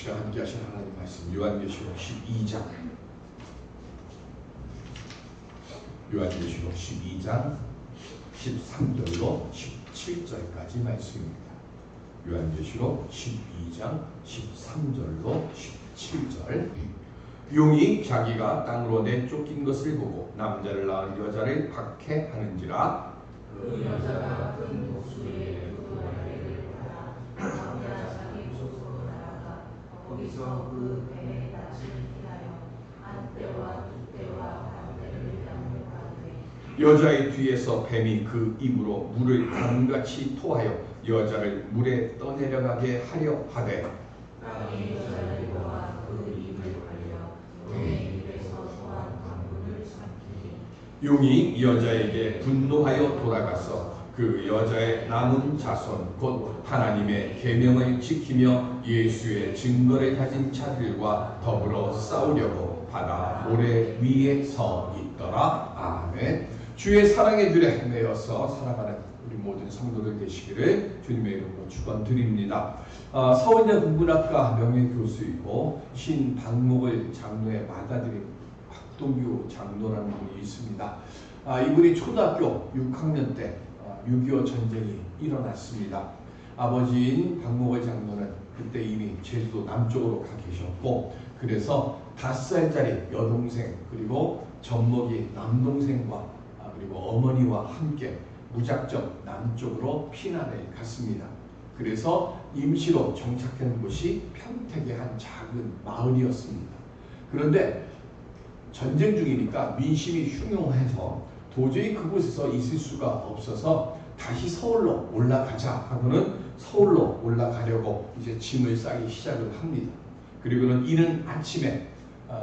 시간 함께 하신 하나님 말씀 요한계시록 12장 요한계시록 12장 13절로 17절까지 말씀입니다. 요한계시록 12장 13절로 17절. 용이 자기가 땅으로 내쫓긴 것을 보고 남자를 낳은 여자를 박해하는지라. 그 여자가 큰 복수의 그 아이를 받아 남자 자기 곳으로 나아가 거기서 그 뱀의 낯을 피하여 한때와 두때와 반때를 양육하되 여자의 뒤에서 뱀이 그 입으로 물을 강같이 토하여 여자를 물에 떠내려가게 하려 하되 땅이 여자를 보아 그 입을 벌려 용의 입에서 토한 강물을 삼키니 용이 여자에게 분노하여 돌아가서 그 여자의 남은 자손 곧 하나님의 계명을 지키며 예수의 증거를 가진 자들과 더불어 싸우려고 바다 모래 위에 서 있더라. 아멘. 주의 사랑의 들에 헤매어서 살아가는 우리 모든 성도들 되시기를 주님의 이름으로 축원드립니다. 서울대 국문학과 명예교수이고 신박목을 장로에 받아들인 박동규 장로라는 분이 있습니다. 이분이 초등학교 6학년 때 6.25 전쟁이 일어났습니다. 아버지인 박목을 장로는 그때 이미 제주도 남쪽으로 가 계셨고, 그래서 5살짜리 여동생 그리고 젖먹이 남동생과 그리고 어머니와 함께 무작정 남쪽으로 피난을 갔습니다. 그래서 임시로 정착한 곳이 평택의 한 작은 마을이었습니다. 그런데 전쟁 중이니까 민심이 흉흉해서 도저히 그곳에서 있을 수가 없어서 다시 서울로 올라가자 하고는 서울로 올라가려고 이제 짐을 싸기 시작을 합니다. 그리고는 이른 아침에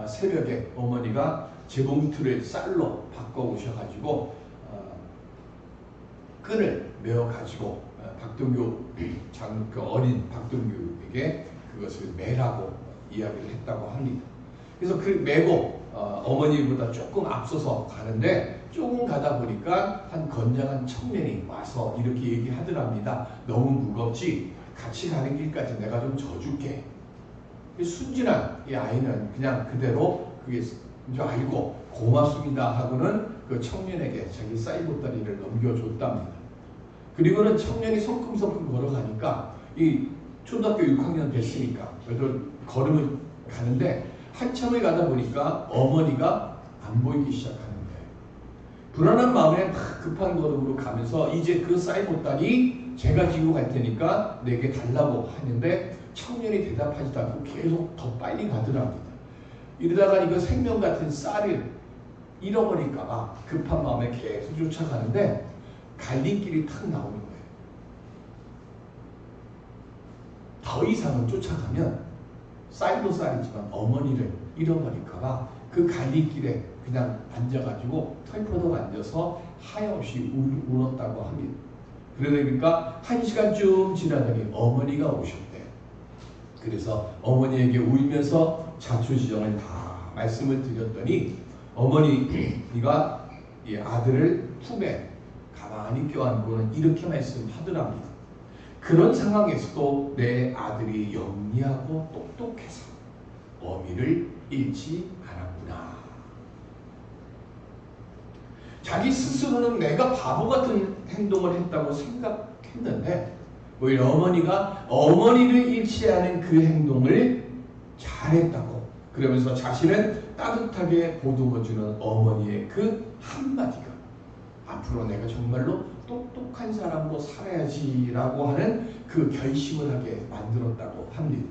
새벽에 어머니가 재봉틀을 쌀로 바꿔오셔가지고 끈을 메어가지고 박동규 그 어린 박동규에게 그것을 매라고 이야기를 했다고 합니다. 그래서 그 메고 어머니보다 조금 앞서서 가는데 조금 가다 보니까 한 건장한 청년이 와서 이렇게 얘기하더랍니다. 너무 무겁지? 같이 가는 길까지 내가 좀 져줄게. 순진한 이 아이는 그냥 그대로 그게 줄 알고 고맙습니다 하고는 그 청년에게 자기 쌀보따리를 넘겨줬답니다. 그리고는 청년이 성큼성큼 걸어가니까 이 초등학교 6학년 됐으니까 그래도 걸음을 가는데 한참을 가다 보니까 어머니가 안 보이기 시작하는 거예요. 불안한 마음에 막 급한 걸음으로 가면서 이제 그 쌀보따리 제가 지고 갈 테니까 내게 달라고 하는데 청년이 대답하지도 않고 계속 더 빨리 가더랍니다. 이러다가 이거 생명 같은 쌀을 잃어버릴까봐 급한 마음에 계속 쫓아가는데 갈림길이 탁 나오는 거예요. 더 이상은 쫓아가면 쌀도 쌀이지만 어머니를 잃어버릴까봐 그 갈림길에 그냥 앉아가지고 털퍼덕 앉아서 하염없이 울었다고 합니다. 그러니까 1시간쯤 지나더니 어머니가 오셨대요. 그래서 어머니에게 울면서 자초지정을 다 말씀을 드렸더니 어머니가 이 아들을 품에 가만히 껴안고는 이렇게 말씀하더랍니다. 그런 상황에서도 내 아들이 영리하고 똑똑해서 어미를 잃지 않았구나. 자기 스스로는 내가 바보 같은 행동을 했다고 생각했는데 오히려 어머니가 어머니를 잃지 않은 그 행동을 잘했다고 그러면서 자신은 따뜻하게 보듬어주는 어머니의 그 한마디가 앞으로 내가 정말로 똑똑한 사람으로 살아야지라고 하는 그 결심을 하게 만들었다고 합니다.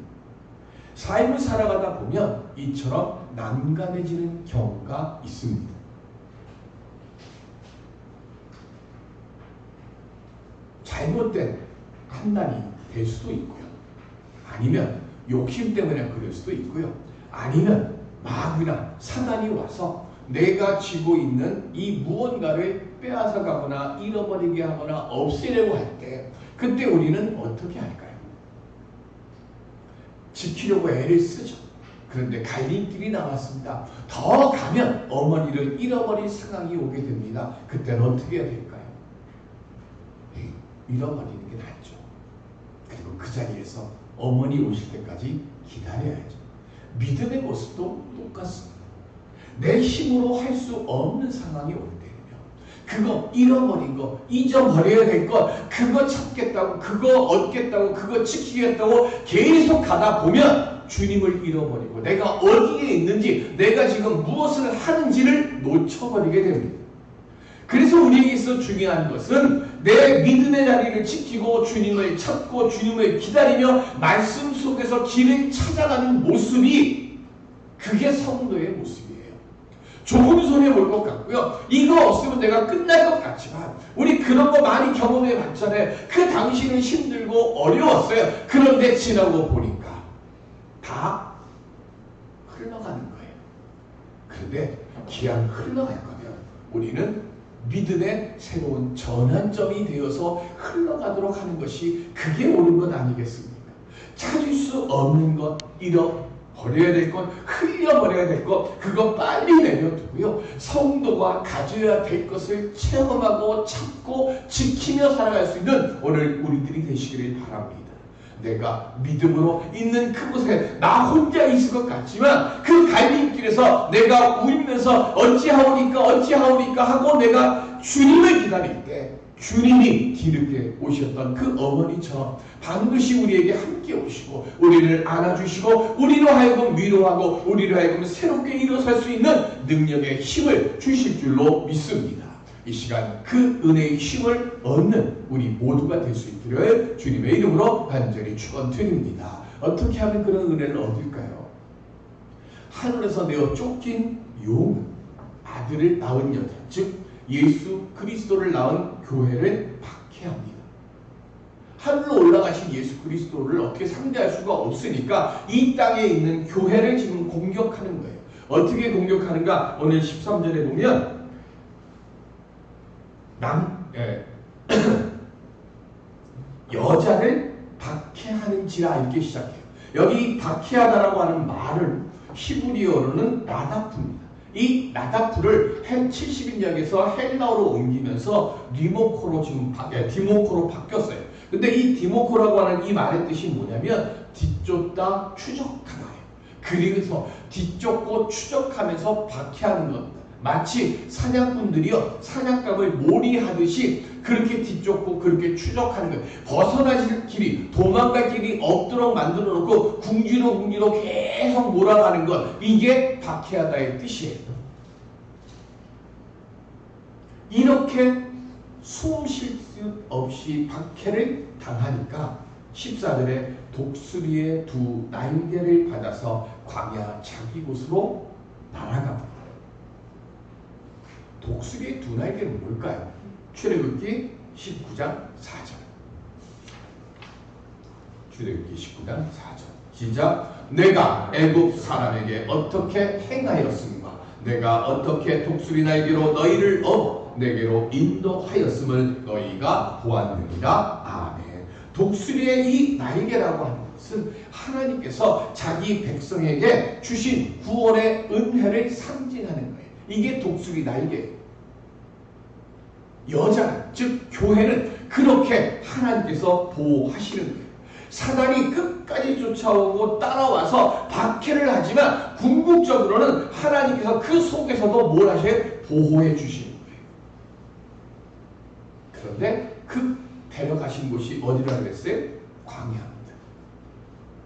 삶을 살아가다 보면 이처럼 난감해지는 경우가 있습니다. 잘못된 판단이 될 수도 있고요. 아니면 욕심 때문에 그럴 수도 있고요. 아니면 마귀나 사단이 와서 내가 쥐고 있는 이 무언가를 빼앗아 가거나 잃어버리게 하거나 없애려고 할 때 그때 우리는 어떻게 할까요? 지키려고 애를 쓰죠. 그런데 갈림길이 나왔습니다. 더 가면 어머니를 잃어버릴 상황이 오게 됩니다. 그때는 어떻게 해야 될까요? 잃어버리는 게 낫죠. 그리고 그 자리에서 어머니 오실 때까지 기다려 기다려야죠. 믿음의 모습도 똑같습니다. 내 힘으로 할 수 없는 상황이 올 때는요, 그거 잃어버린 거, 잊어버려야 될 거, 그거 찾겠다고, 그거 얻겠다고, 그거 지키겠다고 계속 가다 보면 주님을 잃어버리고 내가 어디에 있는지, 내가 지금 무엇을 하는지를 놓쳐버리게 됩니다. 그래서 우리에게 있어 중요한 것은 내 믿음의 자리를 지키고 주님을 찾고 주님을 기다리며 말씀 속에서 길을 찾아가는 모습이, 그게 성도의 모습이에요. 좋은 손해 볼 것 같고요. 이거 없으면 내가 끝날 것 같지만, 우리 그런 거 많이 경험해 봤잖아요. 그 당시는 힘들고 어려웠어요. 그런데 지나고 보니까 다 흘러가는 거예요. 그런데 기왕 흘러갈 거면 우리는 믿음의 새로운 전환점이 되어서 흘러가도록 하는 것이, 그게 옳은 것 아니겠습니까? 찾을 수 없는 것, 잃어버려야 될 것, 흘려버려야 될 것, 그거 빨리 내려두고요. 성도가 가져야 될 것을 체험하고 찾고 지키며 살아갈 수 있는 오늘 우리들이 되시기를 바랍니다. 내가 믿음으로 있는 그곳에 나 혼자 있을 것 같지만, 그 갈림길에서 내가 울면서 어찌하오니까 하고 내가 주님을 기다릴 때, 주님이 뒤늦게 오셨던 그 어머니처럼 반드시 우리에게 함께 오시고 우리를 안아주시고 우리로 하여금 위로하고 우리로 하여금 새롭게 일어설 수 있는 능력의 힘을 주실 줄로 믿습니다. 이 시간 그 은혜의 힘을 얻는 우리 모두가 될 수 있기를 주님의 이름으로 간절히 축원드립니다. 어떻게 하면 그런 은혜를 얻을까요? 하늘에서 내어 쫓긴 용, 아들을 낳은 여자, 즉 예수 그리스도를 낳은 교회를 박해합니다. 하늘로 올라가신 예수 그리스도를 어떻게 상대할 수가 없으니까 이 땅에 있는 교회를 지금 공격하는 거예요. 어떻게 공격하는가? 오늘 13절에 보면 여자를 박해하는지라 이렇게 시작해요. 여기 박해하다라고 하는 말은 히브리어로는 나다프입니다. 이 나다프를 70인역에서 헬라어로 옮기면서 디모코로 디모코로 바뀌었어요. 근데 이 디모코라고 하는 이 말의 뜻이 뭐냐면 뒤쫓다 추적하다예요. 그래서 뒤쫓고 추적하면서 박해하는 겁니다. 마치 사냥꾼들이요, 사냥감을 몰이하듯이 그렇게 뒤쫓고 그렇게 추적하는 거예요. 벗어나질 길이, 도망갈 길이 없도록 만들어 놓고 궁지로 계속 몰아가는 것, 이게 박해하다의 뜻이에요. 이렇게 숨 쉴 수 없이 박해를 당하니까 14절에 독수리의 두 날개를 받아서 광야 자기 곳으로 날아갑니다. 독수리의 두 날개는 뭘까요? 출애굽기 19장 4절. 출애굽기 19장 4절. 시작. 내가 애굽 사람에게 어떻게 행하였음과 내가 어떻게 독수리 날개로 너희를 업어 내게로 인도하였음을 너희가 보았느니라. 아멘. 독수리의 이 날개라고 하는 것은 하나님께서 자기 백성에게 주신 구원의 은혜를 상징하는 거예요. 이게 독수리 날개예요. 여자, 즉 교회는 그렇게 하나님께서 보호하시는 거예요. 사단이 끝까지 쫓아오고 따라와서 박해를 하지만 궁극적으로는 하나님께서 그 속에서도 뭘 하셔요? 보호해 주시는 거예요. 그런데 그 데려가신 곳이 어디라 그랬어요? 광야입니다.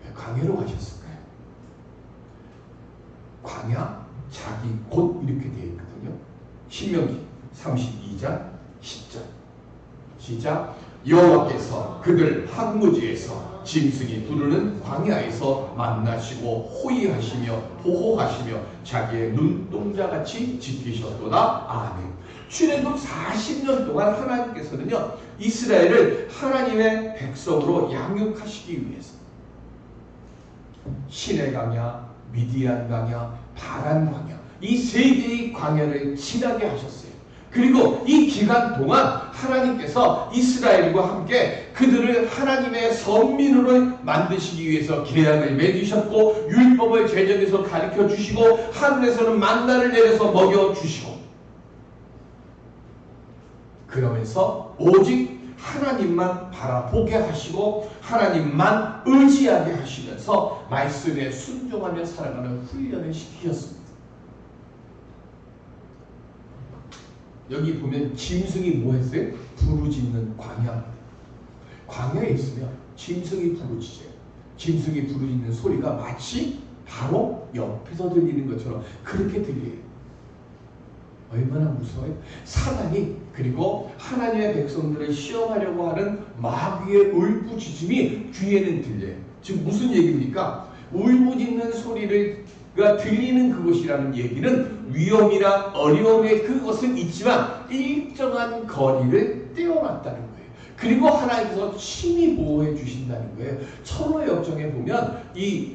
왜 광야로 가셨을까요? 광야, 자기 곳 이렇게 되어 있거든요. 신명기 32장 10절. 시작. 여호와께서 그들 항무지에서 짐승이 부르는 광야에서 만나시고 호위하시며 보호하시며 자기의 눈동자같이 지키셨도다. 아멘. 출애굽 40년 동안 하나님께서는요, 이스라엘을 하나님의 백성으로 양육하시기 위해서 시내 광야, 미디안 광야, 바란 광야, 이 세 개의 광야를 지나게 하셨어요. 그리고 이 기간 동안 하나님께서 이스라엘과 함께 그들을 하나님의 선민으로 만드시기 위해서 계약을 맺으셨고 율법을 제정해서 가르쳐 주시고 하늘에서는 만나를 내려서 먹여 주시고, 그러면서 오직 하나님만 바라보게 하시고 하나님만 의지하게 하시면서 말씀에 순종하며 살아가는 훈련을 시키셨습니다. 여기 보면 짐승이 뭐 했어요? 부르짖는 광야. 광야에 있으면 짐승이 부르짖어요. 짐승이 부르짖는 소리가 마치 바로 옆에서 들리는 것처럼 그렇게 들려요. 얼마나 무서워요? 사단이 그리고 하나님의 백성들을 시험하려고 하는 마귀의 울부짖음이 귀에는 들려요. 지금 무슨 얘기입니까? 울부짖는 소리가 들리는 그것이라는 얘기는 위험이나 어려움의 그것은 있지만 일정한 거리를 떼어놨다는 거예요. 그리고 하나님께서 친히 보호해 주신다는 거예요. 철로 역정에 보면 이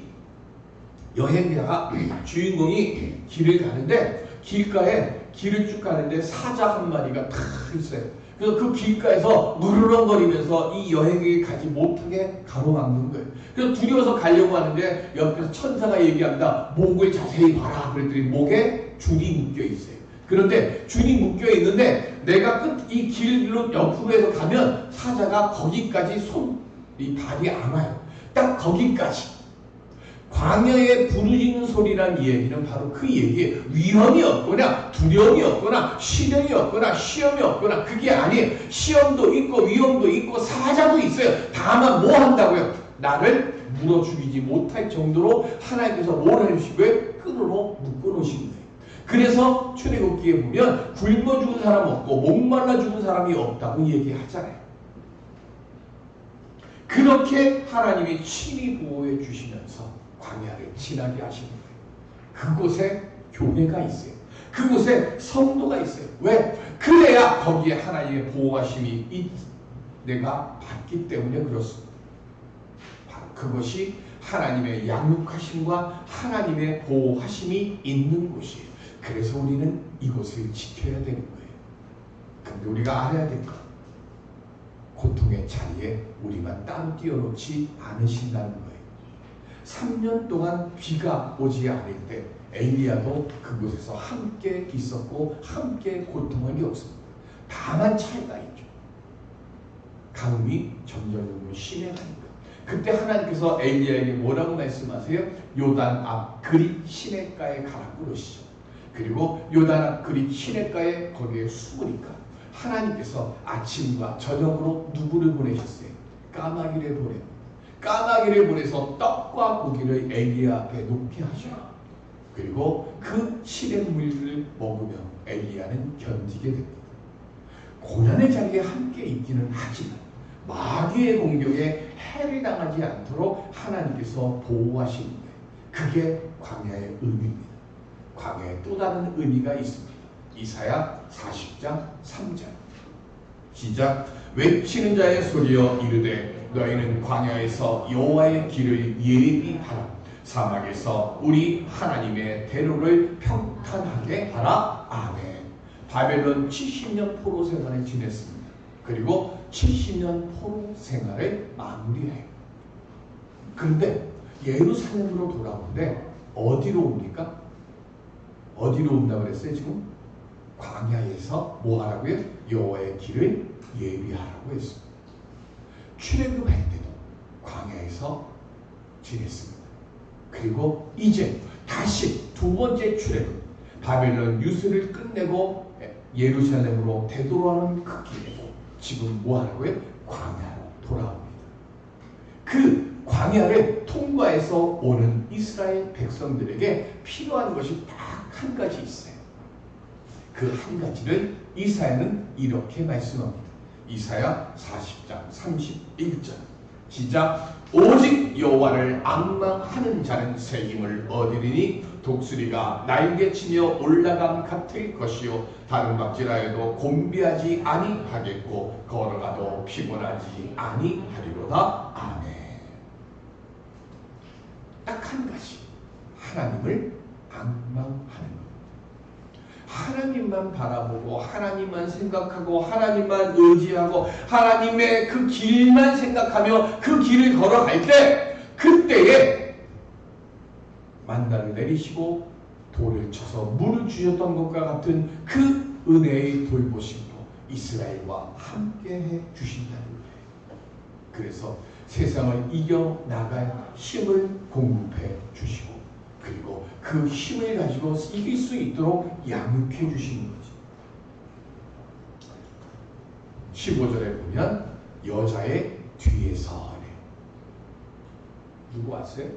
여행자가 주인공이 길을 가는데 길가에 길을 쭉 가는데 사자 한 마리가 탁 있어요. 그래서 그 길가에서 누르렁거리면서 이 여행이 가지 못하게 가로막는 거예요. 그래서 두려워서 가려고 하는데 옆에서 천사가 얘기합니다. 목을 자세히 봐라. 그랬더니 목에 줄이 묶여 있어요. 그런데 줄이 묶여 있는데 내가 이 길로 옆으로 해서 가면 사자가 거기까지 이 발이 안 와요. 딱 거기까지. 광야에 부르짖는 소리란 얘기는 바로 그 얘기예요. 위험이 없거나 두려움이 없거나 시련이 없거나 시험이 없거나 그게 아니에요. 시험도 있고 위험도 있고 사자도 있어요. 다만 뭐 한다고요? 나를 물어 죽이지 못할 정도로 하나님께서 뭘 해주시고요? 끈으로 묶어놓으신 거예요. 그래서 출애굽기에 보면 굶어 죽은 사람 없고 목말라 죽은 사람이 없다고 얘기하잖아요. 그렇게 하나님이 친히 보호해 주시면서 광야를 지나게 하시는 거예요. 그곳에 교회가 있어요. 그곳에 성도가 있어요. 왜? 그래야 거기에 하나님의 보호하심이 내가 받기 때문에 그렇습니다. 바로 그것이 하나님의 양육하심과 하나님의 보호하심이 있는 곳이에요. 그래서 우리는 이곳을 지켜야 되는 거예요. 근데 우리가 알아야 될 것, 고통의 자리에 우리만 따로 띄워놓지 않으신다는 거예요. 3년 동안 비가 오지 않을 때 엘리야도 그곳에서 함께 있었고 함께 고통을 겪었습니다. 다만 차이가 있죠. 가뭄이 점점 심해가니까. 그때 하나님께서 엘리야에게 뭐라고 말씀하세요? 요단 앞 그릿 시냇가에 가라고 그러시죠. 그리고 요단 앞 그릿 시냇가에 거기에 숨으니까 하나님께서 아침과 저녁으로 누구를 보내셨어요? 까마귀를 보내요. 까마귀를 보내서 떡과 고기를 엘리야 앞에 놓게 하셔요. 그리고 그 시냇물을 먹으며 엘리야는 견디게 됩니다. 고난의 자리에 함께 있기는 하지만 마귀의 공격에 해를 당하지 않도록 하나님께서 보호하시는 거예요. 그게 광야의 의미입니다. 광야에 또 다른 의미가 있습니다. 이사야 40장 3절 시작. 외치는 자의 소리여 이르되 너희는 광야에서 여호와의 길을 예비하라. 사막에서 우리 하나님의 대로를 평탄하게 하라. 아멘. 바벨론 70년 포로 생활을 지냈습니다. 그리고 70년 포로 생활을 마무리해요. 그런데 예루살렘으로 돌아오는데 어디로 옵니까? 어디로 온다고 그랬어요 지금? 광야에서 뭐 하라고요? 여호와의 길을 예비하라고 했습니다. 출애굽할 때도 광야에서 지냈습니다. 그리고 이제 다시 두 번째 출애굽, 바벨론 유수를 끝내고 예루살렘으로 되돌아오는 그 길에도 지금 뭐 하라고요? 광야로 돌아옵니다. 그 광야를 통과해서 오는 이스라엘 백성들에게 필요한 것이 딱 한 가지 있어요. 그 한 가지를 이사야는 이렇게 말씀합니다. 이사야 40장 31절 시작. 오직 여호와를 앙망하는 자는 새 힘을 얻으리니 독수리가 날개치며 올라감 같을 것이요 다른 박질하여도 곤비하지 아니하겠고 걸어가도 피곤하지 아니하리로다. 아멘. 딱 한 가지, 하나님을 앙망하는 것. 하나님만 바라보고 하나님만 생각하고 하나님만 의지하고 하나님의 그 길만 생각하며 그 길을 걸어갈 때 그때에 만나를 내리시고 돌을 쳐서 물을 주셨던 것과 같은 그 은혜의 돌보심도 이스라엘과 함께해 주신다는 거예요. 그래서 세상을 이겨나갈 힘을 공급해 주시고 그리고 그 힘을 가지고 이길 수 있도록 양육해 주시는 거죠. 15절에 보면 여자의 뒤에서 누구 왔어요?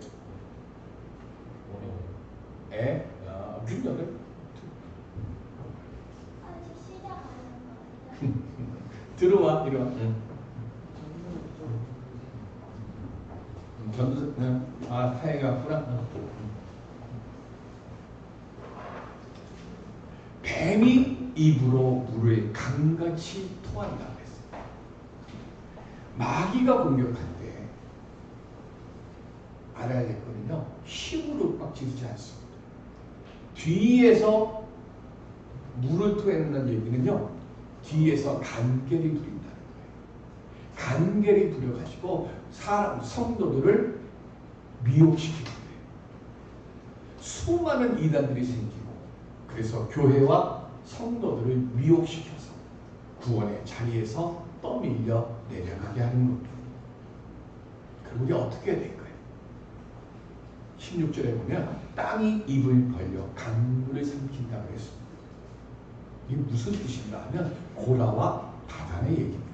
윤여를 들어와 이리 와. 전도 타이가 왔구나. 뱀이 입으로 물을 강같이 토한다 그랬어요. 마귀가 공격할 때 알아야 될 거는요, 힘으로 빡치지 않습니다. 뒤에서 물을 토해낸다는 얘기는요, 뒤에서 간결히 부린다는 거예요. 간결히 부려가지고 성도들을 미혹시키는 거예요. 수많은 이단들이 생기고 그래서 교회와 성도들을 미혹시켜서 구원의 자리에서 떠밀려 내려가게 하는 겁니다. 그럼 우리 어떻게 해야 될까요? 16절에 보면 땅이 입을 벌려 강물을 삼킨다고 했습니다. 이게 무슨 뜻인가 하면 고라와 다단의 얘기입니다.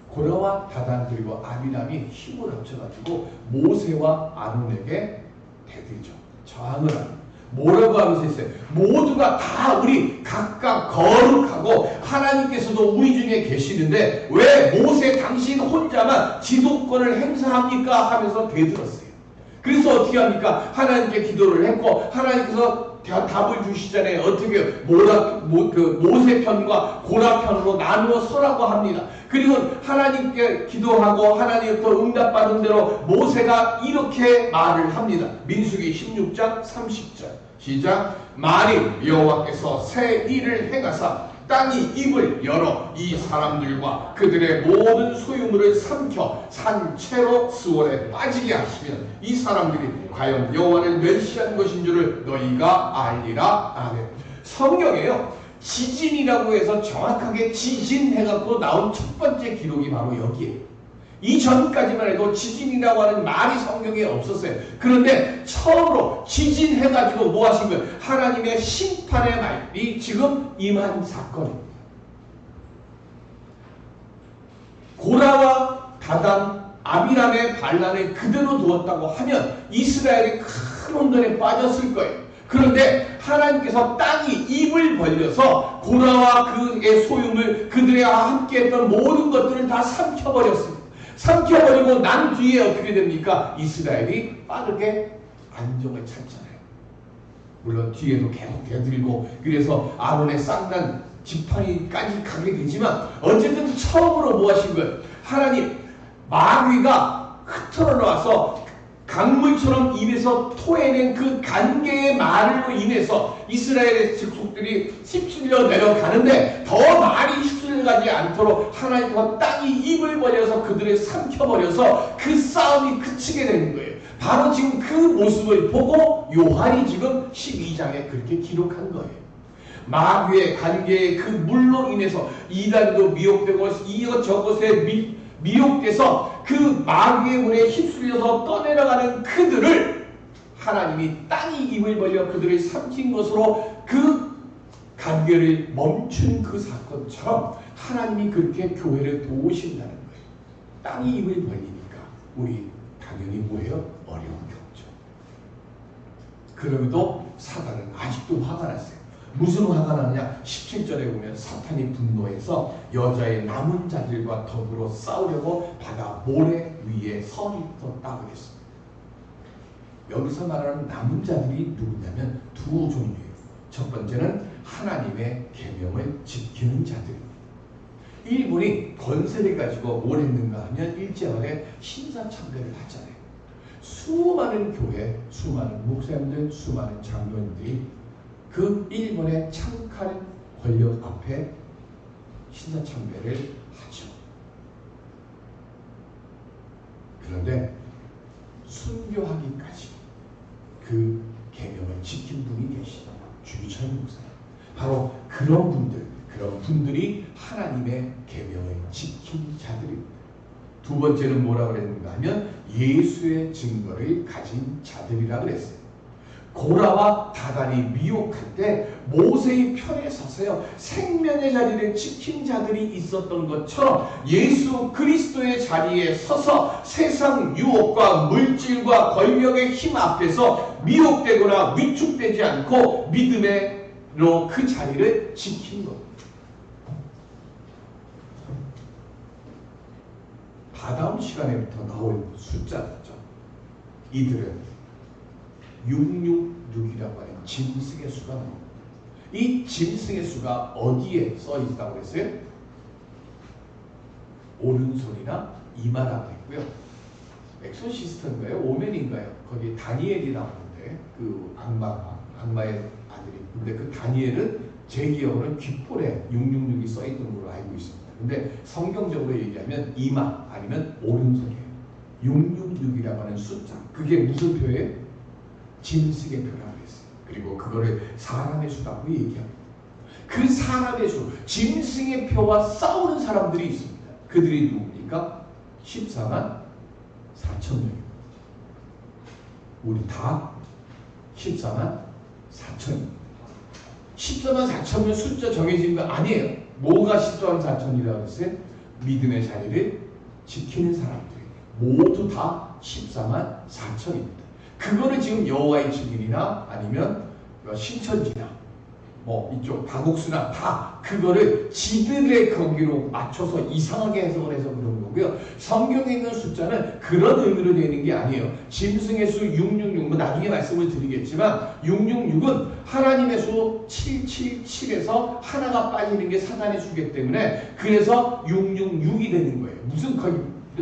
고라와 다단 그리고 아비람이 힘을 합쳐가지고 모세와 아론에게 대들죠. 저항을 합니다. 뭐라고 하면서 했어요? 모두가 다 우리 각각 거룩하고 하나님께서도 우리 중에 계시는데 왜 모세 당신 혼자만 지도권을 행사합니까? 하면서 대들었어요. 그래서 어떻게 합니까? 하나님께 기도를 했고 하나님께서 답을 주시잖아요. 어떻게 모세 편과 고라 편으로 나누어 서라고 합니다. 그리고 하나님께 기도하고 하나님부터 응답받은 대로 모세가 이렇게 말을 합니다. 민수기 16장 30절 시작. 만일 여호와께서 새 일을 행하사 땅이 입을 열어 이 사람들과 그들의 모든 소유물을 삼켜 산채로 수월에 빠지게 하시면 이 사람들이 과연 여호와를 멸시한 것인 줄을 너희가 알리라. 아멘. 성경에요, 지진이라고 해서 정확하게 지진해갖고 나온 첫 번째 기록이 바로 여기에요. 이전까지만 해도 지진이라고 하는 말이 성경에 없었어요. 그런데 처음으로 지진해가지고 뭐 하신 거예요? 하나님의 심판의 말이 지금 임한 사건입니다. 고라와 다단, 아비람의 반란을 그대로 두었다고 하면 이스라엘이 큰 혼돈에 빠졌을 거예요. 그런데 하나님께서 땅이 입을 벌려서 고라와 그의 소유물, 그들과 함께했던 모든 것들을 다 삼켜버렸습니다. 삼켜버리고 난 뒤에 어떻게 됩니까? 이스라엘이 빠르게 안정을 찾잖아요. 물론 뒤에도 계속 대들고 그래서 아론의 쌍난 지팡이까지 가게 되지만 어쨌든 처음으로 뭐 하신 거예요? 하나님 마귀가 흩어져 나와서 강물처럼 입에서 토해낸 그 간계의 말로 인해서 이스라엘의 직속들이 휩쓸려 내려가는데 더 많이 휩쓸려가지 않도록 하나님께서 땅이 입을 벌려서 그들을 삼켜버려서 그 싸움이 그치게 되는 거예요. 바로 지금 그 모습을 보고 요한이 지금 12장에 그렇게 기록한 거예요. 마귀의 간계의 그 물로 인해서 이단도 미혹되고 이것저것에 미혹돼서 그 마귀의 문에 휩쓸려서 떠내려가는 그들을 하나님이 땅이 입을 벌려 그들을 삼킨 것으로 그 간계를 멈춘 그 사건처럼 하나님이 그렇게 교회를 도우신다는 거예요. 땅이 입을 벌리니까 우리 당연히 뭐예요? 어려움이 없죠. 그럼에도 사단은 아직도 화가 났어요. 무슨 화가 나느냐? 17절에 보면 사탄이 분노해서 여자의 남은 자들과 더불어 싸우려고 바다 모래 위에 서 있었다고 했습니다. 여기서 말하는 남은 자들이 누구냐면 두 종류예요. 첫 번째는 하나님의 계명을 지키는 자들입니다. 일본이 권세를 가지고 뭘 했는가 하면 일제말에 신사참배를 하잖아요. 수많은 교회, 수많은 목사님들, 수많은 장로님들이 그 일본의 창칼 권력 앞에 신사참배를 하죠. 그런데 순교하기까지 그 계명을 지킨 분이 계시다. 주기철 목사님. 바로 그런 분들, 그런 분들이 하나님의 계명을 지킨 자들입니다. 두 번째는 뭐라고 그랬는가 하면 예수의 증거를 가진 자들이라 그랬어요. 고라와 다단이 미혹할 때 모세의 편에 서서요 생명의 자리를 지킨 자들이 있었던 것처럼 예수 그리스도의 자리에 서서 세상 유혹과 물질과 권력의 힘 앞에서 미혹되거나 위축되지 않고 믿음으로 그 자리를 지킨 것. 다다음 시간에부터 나올 숫자죠. 이들은 666이라고 하는 짐승의 수가 나옵니다. 이 짐승의 수가 어디에 써 있다고 했어요? 오른손이나 이마라고 했고요. 엑소시스트인가요? 오맨인가요? 거기 다니엘이 나오는데 그 악마의 아들이. 근데 그 다니엘은 제 기억으로는 귓볼에 666이 써 있는 걸로 알고 있습니다. 근데 성경적으로 얘기하면 이마 아니면 오른손이에요. 666이라고 하는 숫자. 그게 무슨 표예요? 짐승의 표라고 했어요. 그리고 그거를 사람의 수라고 얘기합니다. 그 사람의 수, 짐승의 표와 싸우는 사람들이 있습니다. 그들이 누굽니까? 14만 4천 명입니다. 우리 다 14만 4천입니다. 14만 4천 명 숫자 정해진 거 아니에요. 뭐가 14만 4천이라고 했어요? 믿음의 자리를 지키는 사람들이 모두 다 14만 4천입니다. 그거를 지금 여호와의 증인이나 아니면 신천지나 뭐 이쪽 다국수나 다 그거를 지들의 거기로 맞춰서 이상하게 해석을 해서 그런 거고요. 성경에 있는 숫자는 그런 의미로 되는 게 아니에요. 짐승의 수 666, 뭐 나중에 말씀을 드리겠지만 666은 하나님의 수 777에서 하나가 빠지는 게 사단의 수기 때문에 그래서 666이 되는 거예요. 무슨 거의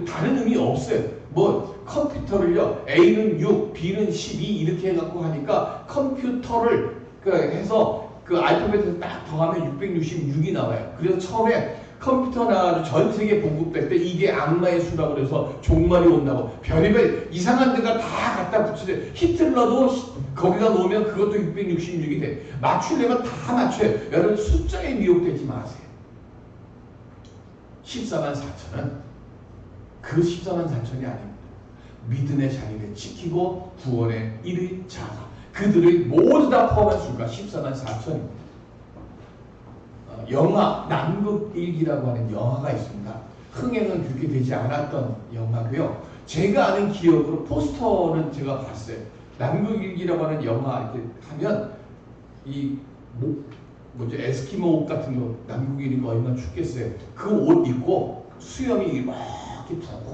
다른 의미 없어요. 뭐 컴퓨터를요 A는 6, B는 12 이렇게 해갖고 하니까 컴퓨터를 해서 그 알파벳을 딱 더하면 666이 나와요. 그래서 처음에 컴퓨터나 전 세계 보급될 때 이게 악마의 수라고 그래서 종말이 온다고 별의별 이상한 데가 다 갖다 붙이죠. 히틀러도 거기다 놓으면 그것도 666이 돼. 맞추려면 다 맞춰요. 여러분 숫자에 미혹되지 마세요. 14만 4천은 그 14만 4천이 아닙니다. 믿음의 자리를 지키고 구원에 이를 자가 그들을 모두 다 포함한 수가 14만 4천입니다. 영화 남극일기라고 하는 영화가 있습니다. 흥행은 그렇게 되지 않았던 영화고요. 제가 아는 기억으로 포스터는 제가 봤어요. 남극일기라고 하는 영화 이렇게 하면 이 뭐지 에스키모 옷 같은 거 남극일인 거 얼마나 춥겠어요. 그 옷 입고 수염이 이렇게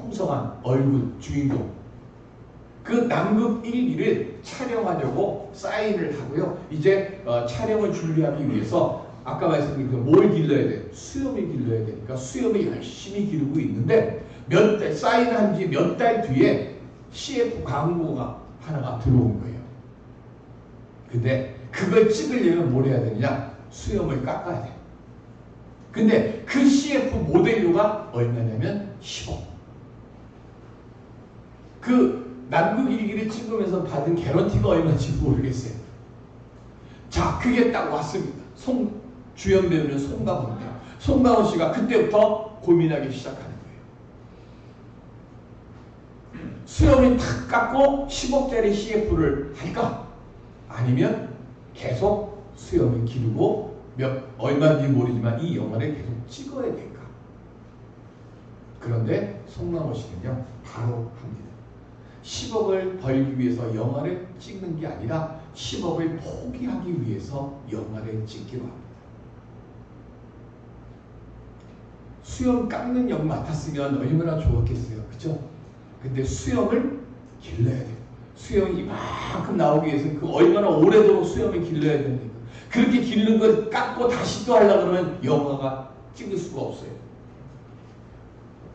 풍성한 얼굴 주인공. 그 남극 1기를 촬영하려고 사인을 하고요. 이제 촬영을 준비하기 위해서 아까 말씀드린 뭘 길러야 돼? 수염을 길러야 되니까 수염을 열심히 기르고 있는데 몇 달 사인한 지 몇 달 뒤에 CF 광고가 하나가 들어온 거예요. 근데 그걸 찍으려면 뭘 해야 되느냐? 수염을 깎아야 돼. 근데 그 CF 모델료가 얼마냐면 10억. 그 남극 일기를 찍으면서 받은 개런티가 얼마인지 모르겠어요. 자, 그게 딱 왔습니다. 주연 배우는 송강호인데 송강호 씨가 그때부터 고민하기 시작하는 거예요. 수염을 탁 깎고 10억짜리 CF를 할까? 아니면 계속 수염을 기르고 얼마인지 모르지만 이 영화를 계속 찍어야 될까? 그런데 송강호 씨는요 바로 합니다. 10억을 벌기 위해서 영화를 찍는 게 아니라 10억을 포기하기 위해서 영화를 찍기로 합니다. 수염 깎는 역 맡았으면 얼마나 좋았겠어요. 그죠? 근데 수염을 길러야 돼요. 수염이 이만큼 나오기 위해서 그 얼마나 오래도록 수염을 길러야 됩니까? 그렇게 기른 걸 깎고 다시 또 하려고 그러면 영화가 찍을 수가 없어요.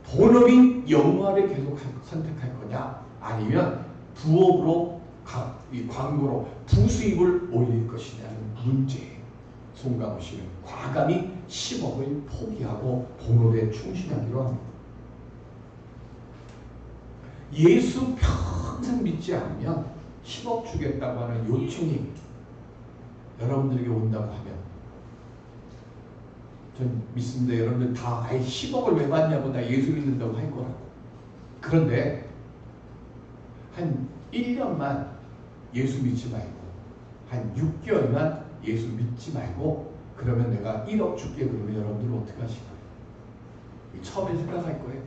본업인 영화를 계속 선택할 거냐? 아니면 부업으로 광고로 부수입을 올릴 것이냐는 문제예요. 송강호 씨는 과감히 10억을 포기하고 본업에 충실하기로 합니다. 예수 평생 믿지 않으면 10억 주겠다고 하는 요청이 여러분들에게 온다고 하면 전 믿습니다. 여러분들 다 아예 10억을 왜 받냐고 나 예수 믿는다고 할 거라고. 그런데 한 1년만 예수 믿지 말고 한 6개월만 예수 믿지 말고 그러면 내가 1억 줄게 그러면 여러분들은 어떻게 하실 거예요? 처음에 생각할 거예요.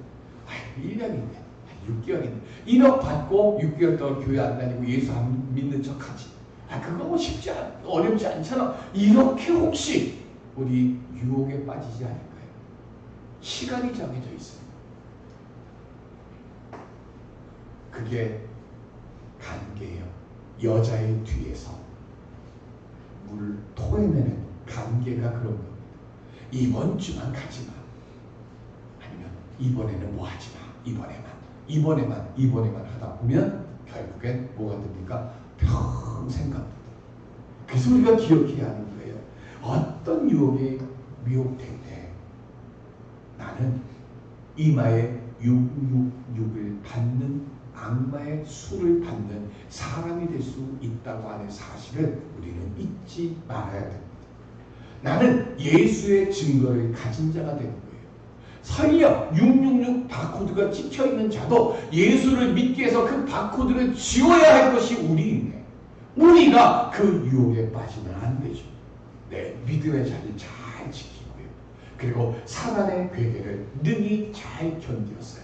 1년인데 6개월인데 1억 받고 6개월 동안 교회 안 다니고 예수 안 믿는 척하지. 그거 뭐 어렵지 않잖아. 이렇게 혹시 우리 유혹에 빠지지 않을까요? 시간이 정해져 있어요. 그게 관계예요. 여자의 뒤에서 물을 토해내는 관계가 그런 겁니다. 이번 주만 가지 마. 아니면 이번에는 뭐 하지 마. 이번에만 하다 보면 결국엔 뭐가 됩니까? 평생 갑니다. 그래서 우리가 기억해야 하는 거예요. 어떤 유혹에 미혹될 때 나는 이마에 666을 받는 악마의 수를 받는 사람이 될 수 있다고 하는 사실을 우리는 잊지 말아야 됩니다. 나는 예수의 증거를 가진 자가 되는 거예요. 설령 666 바코드가 찍혀있는 자도 예수를 믿기 위해서 그 바코드를 지워야 할 것이 우리인데 우리가 그 유혹에 빠지면 안 되죠. 내 믿음의 자리를 잘 지키고요. 그리고 사단의 괴계를 능히 잘 견디었어요.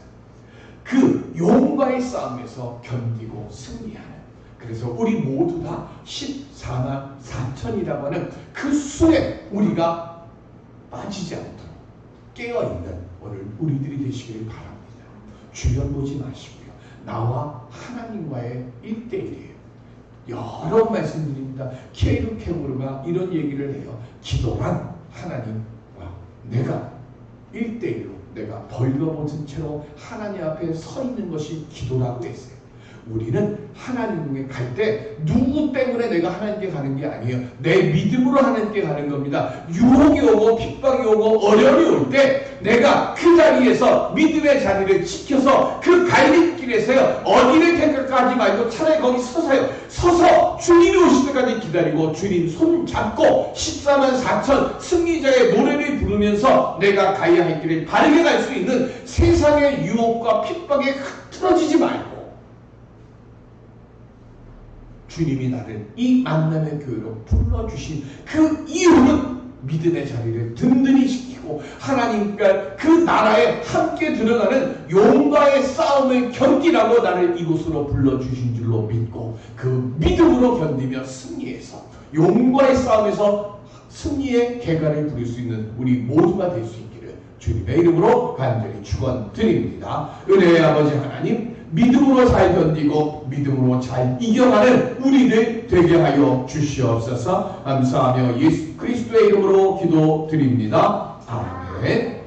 그 용과의 싸움에서 견디고 승리하는, 그래서 우리 모두 다 14만 4천이라고 하는 그 수에 우리가 빠지지 않도록 깨어있는 오늘 우리들이 되시기를 바랍니다. 주변 보지 마시고요. 나와 하나님과의 1대1이에요. 여러 번 말씀드립니다. 케이루 케무르가 이런 얘기를 해요. 기도란 하나님과 내가 1대1로 내가 벌거벗은 채로 하나님 앞에 서 있는 것이 기도라고 했어요. 우리는 하나님께 갈 때 누구 때문에 내가 하나님께 가는 게 아니에요. 내 믿음으로 하나님께 가는 겁니다. 유혹이 오고 핍박이 오고 어려움이 올 때 내가 그 자리에서 믿음의 자리를 지켜서 그 갈림길에서요 어디를 택하지 말고 차라리 거기 서서 주님이 오실 때까지 기다리고 주님 손 잡고 14만 4천 승리자의 노래를 부르면서 내가 가야 할 길을 바르게 갈 수 있는 세상의 유혹과 핍박에 흐트러지지 말고 주님이 나를 이 만남의 교회로 불러주신 그 이유는 믿음의 자리를 든든히 지키고 하나님과 그 나라에 함께 들어가는 용과의 싸움을 견디라고 나를 이곳으로 불러주신 줄로 믿고 그 믿음으로 견디며 승리해서 용과의 싸움에서 승리의 계가를 부릴 수 있는 우리 모두가 될 수 있기를 주님의 이름으로 간절히 축원드립니다. 은혜의 아버지 하나님, 믿음으로 잘 견디고 믿음으로 잘 이겨가는 우리들 되게 하여 주시옵소서. 감사하며 예수 그리스도의 이름으로 기도드립니다. 아멘.